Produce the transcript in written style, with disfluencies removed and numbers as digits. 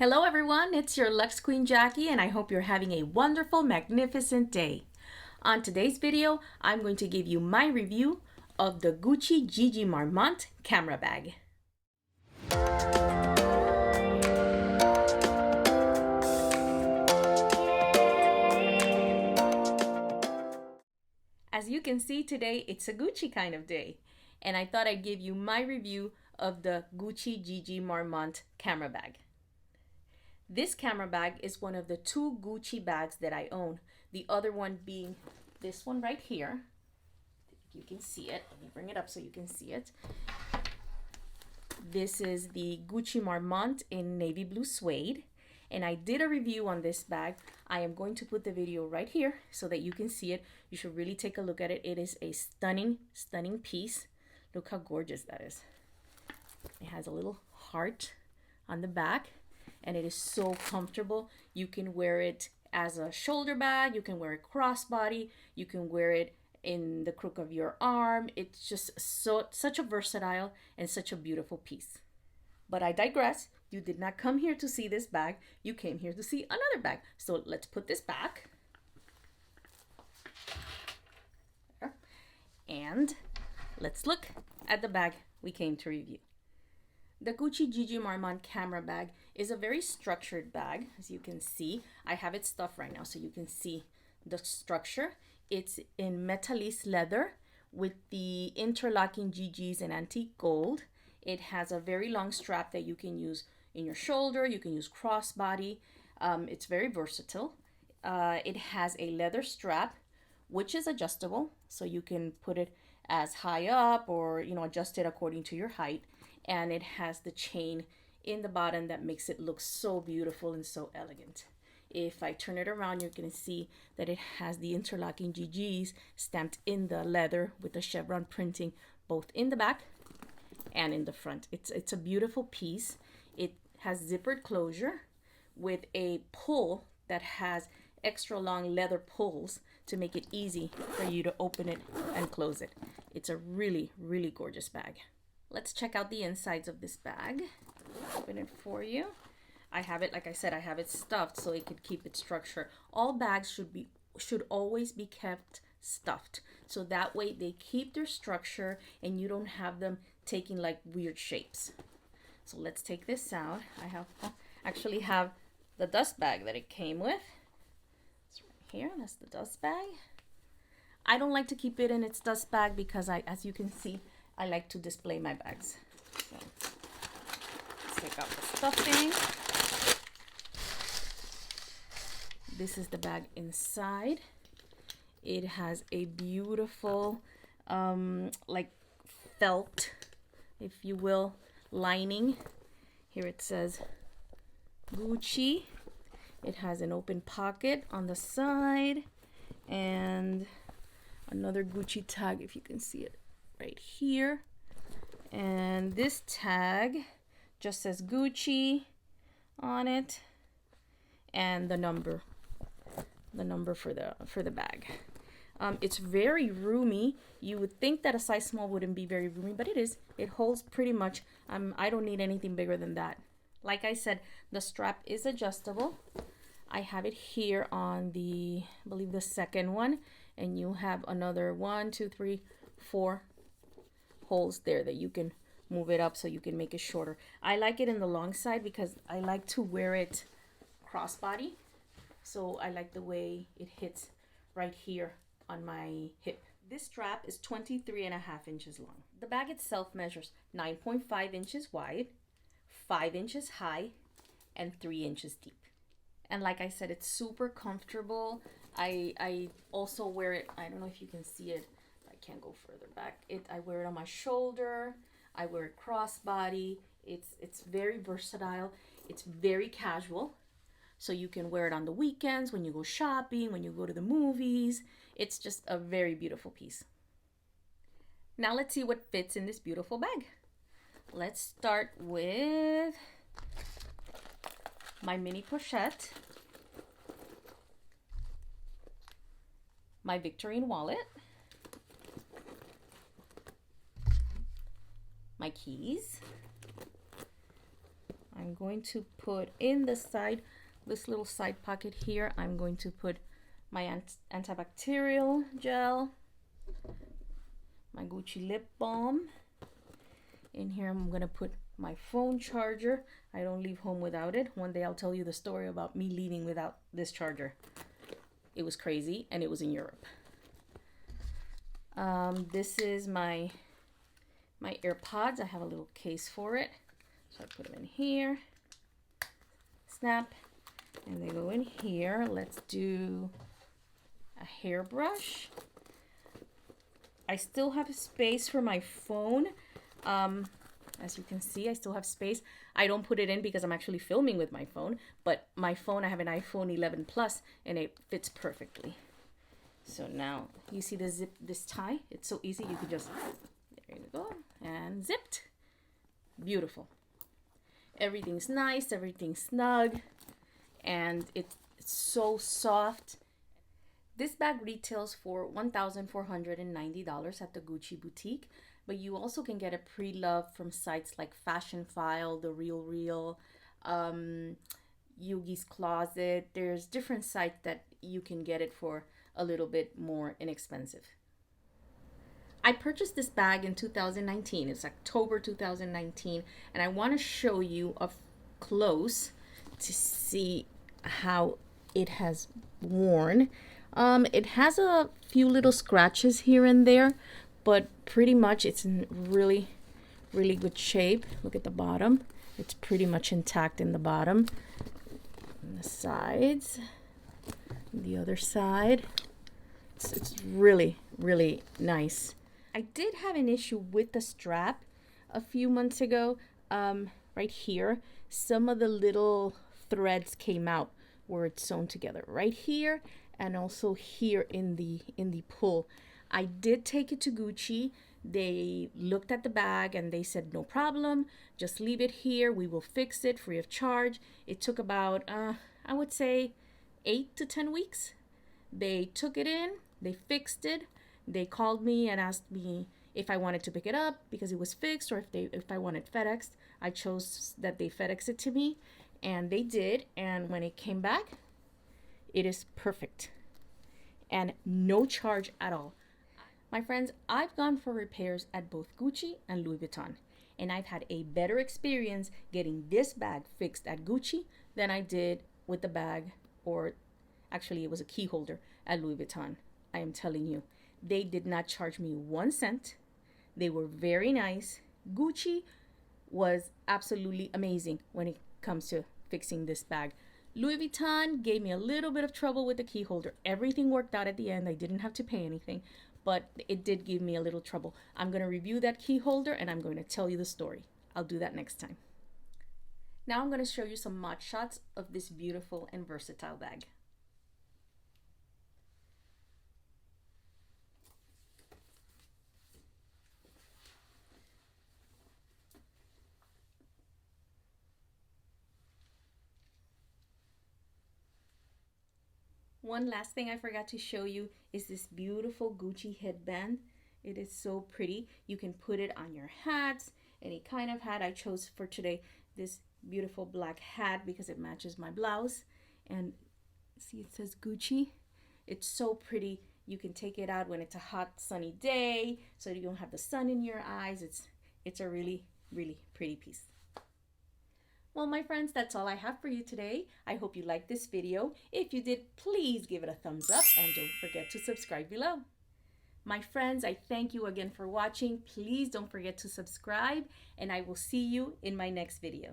Hello everyone, it's your Lux Queen Jackie and I hope you're having a wonderful, magnificent day. On today's video, I'm going to give you my review of the Gucci Gigi Marmont camera bag. As you can see today, it's a Gucci kind of day, and I thought I'd give you my review of the Gucci Gigi Marmont camera bag. This camera bag is one of the two Gucci bags that I own. The other one being this one right here. You can see it. Let me bring it up so you can see it. This is the Gucci Marmont in navy blue suede. And I did a review on this bag. I am going to put the video right here so that you can see it. You should really take a look at it. It is a stunning, stunning piece. Look how gorgeous that is. It has a little heart on the back. And it is so comfortable. You can wear it as a shoulder bag, you can wear it crossbody, you can wear it in the crook of your arm. It's just such a versatile and such a beautiful piece. But I digress. You did not come here to see this bag. You came here to see another bag. So let's put this back. And let's look at the bag we came to review. The Gucci Gigi Marmont camera bag is a very structured bag. As you can see, I have it stuffed right now so you can see the structure. It's in Metallice leather with the interlocking GGs in antique gold. It has a very long strap that you can use in your shoulder. You can use crossbody. It's very versatile. It has a leather strap which is adjustable, so you can put it as high up or adjust it according to your height. And it has the chain in the bottom that makes it look so beautiful and so elegant. If I turn it around, you're going to see that it has the interlocking GGs stamped in the leather with the chevron printing both in the back and in the front. It's a beautiful piece. It has zippered closure with a pull that has extra long leather pulls to make it easy for you to open it and close it. It's a really, really gorgeous bag. Let's check out the insides of this bag. Open it for you. I have it, like I said, I have it stuffed so it could keep its structure. All bags should always be kept stuffed. So that way they keep their structure and you don't have them taking like weird shapes. So let's take this out. Actually have the dust bag that it came with. It's right here. That's the dust bag. I don't like to keep it in its dust bag because as you can see, I like to display my bags. So let's take out the stuffing. This is the bag inside. It has a beautiful like felt, if you will, lining. Here it says Gucci. It has an open pocket on the side and another Gucci tag, if you can see it right here. And this tag just says Gucci on it and the number for the bag. It's very roomy. You would think that a size small wouldn't be very roomy, but it is. It holds pretty much. I don't need anything bigger than that. Like I said, the strap is adjustable. I have it here on I believe the second one, and you have another 1, 2, 3, 4 holes there that you can move it up so you can make it shorter. I like it in the long side because I like to wear it crossbody. So I like the way it hits right here on my hip. This strap is 23.5 inches long. The bag itself measures 9.5 inches wide, 5 inches high, and 3 inches deep. And like I said, it's super comfortable. I also wear it, I don't know if you can see it, I can't go further back. I wear it on my shoulder, I wear it crossbody. It's very versatile. It's very casual. So you can wear it on the weekends, when you go shopping, when you go to the movies. It's just a very beautiful piece. Now let's see what fits in this beautiful bag. Let's start with my mini pochette, my Victorine wallet, my keys, I'm going to put in the side, this little side pocket here, I'm going to put my antibacterial gel, my Gucci lip balm. In here I'm gonna put my phone charger. I don't leave home without it. One day I'll tell you the story about me leaving without this charger. It was crazy, and it was in Europe. This is my AirPods. I have a little case for it. So I put them in here. Snap. And they go in here. Let's do a hairbrush. I still have space for my phone. As you can see, I still have space. I don't put it in because I'm actually filming with my phone, but my phone, I have an iPhone 11 Plus, and it fits perfectly. So now you see the zip, this tie, it's so easy. You can just, there you go, and zipped. Beautiful. Everything's nice, everything's snug, and it's so soft. This bag retails for $1,490 at the Gucci boutique, but you also can get a pre-loved from sites like Fashionphile, The Real, Yugi's Closet. There's different sites that you can get it for a little bit more inexpensive. I purchased this bag in 2019. It's October 2019, and I want to show you up close to see how it has worn. It has a few little scratches here and there, but pretty much it's in really good shape. Look at the bottom. It's pretty much intact in the bottom. And the sides, the other side. It's really nice. I did have an issue with the strap a few months ago. Right here, some of the little threads came out where it's sewn together. Right here and also here in the pull. I did take it to Gucci. They looked at the bag and they said, no problem, just leave it here. We will fix it free of charge. It took about, I would say 8 to 10 weeks. They took it in, they fixed it. They called me and asked me if I wanted to pick it up because it was fixed, or if I wanted FedEx. I chose that they FedEx it to me, and they did. And when it came back, it is perfect and no charge at all. My friends, I've gone for repairs at both Gucci and Louis Vuitton, and I've had a better experience getting this bag fixed at Gucci than I did with the bag, or actually it was a key holder, at Louis Vuitton. I am telling you, they did not charge me 1 cent. They were very nice. Gucci was absolutely amazing when it comes to fixing this bag. Louis Vuitton gave me a little bit of trouble with the key holder. Everything worked out at the end. I didn't have to pay anything, but it did give me a little trouble. I'm going to review that key holder and I'm going to tell you the story. I'll do that next time. Now I'm going to show you some mod shots of this beautiful and versatile bag. One last thing I forgot to show you is this beautiful Gucci headband. It is so pretty. You can put it on your hats, any kind of hat. I chose for today this beautiful black hat because it matches my blouse. And see, it says Gucci. It's so pretty. You can take it out when it's a hot sunny day so you don't have the sun in your eyes. It's a really pretty piece. Well, my friends, that's all I have for you today. I hope you liked this video. If you did, please give it a thumbs up and don't forget to subscribe below. My friends, I thank you again for watching. Please don't forget to subscribe, and I will see you in my next video.